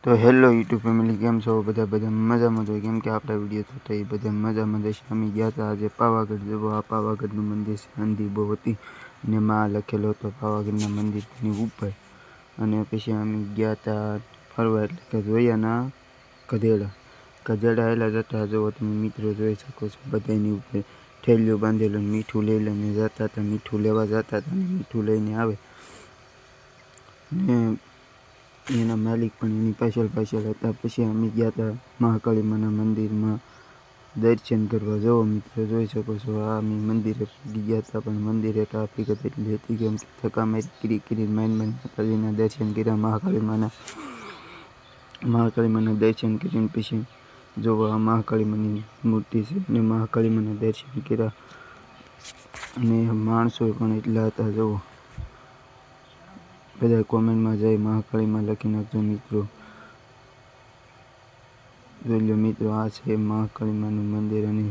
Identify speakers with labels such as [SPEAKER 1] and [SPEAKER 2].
[SPEAKER 1] તો hello YouTube family, કેમ છો બધા મજામાં છો? કેમ કે આપણા વિડીયો થતા એ બધા મજામાં જશે. અમે ગયા હતા આજે પાવાગઢ. જવો આ પાવાગઢનું મંદિર છે, અંધી બહુ હતી અને માં લખેલો હતો પાવાગઢના મંદિરની ઉપર. અને પછી અમે ગયા હતા ફરવા, એટલે કે જોયાના ગધેડા એલા જતા. જુઓ તમે મિત્રો જોઈ શકો છો, બધાની ઉપર થેલીઓ બાંધેલો મીઠું લઈ લઈને જતા હતા, મીઠું લેવા જતા હતા અને મીઠું લઈને આવે ને એના માલિક પણ એની પાછળ હતા. પછી અમે ગયા હતા મહાકાળી માના મંદિરમાં દર્શન કરવા. જવો મિત્રો જોઈ શકો છો, આ અમે મંદિરે પૂગી ગયા હતા, પણ મંદિરે ટ્રાફિક એટલી હતી કેમ કે ધક્કા મારી કરી માતાજીના દર્શન કર્યા. મહાકાળી માના દર્શન કરીને પછી જોવો આ મહાકાળી માની મૂર્તિ છે અને મહાકાળી માના દર્શન કર્યા. અને માણસો પણ એટલા હતા. જુઓ બધા કોમેન્ટમાં જય મહાકાળીમાં લખી નાખજો મિત્રો. જોઈ લો મિત્રો, આ છે મહાકાળી માનું મંદિર. અને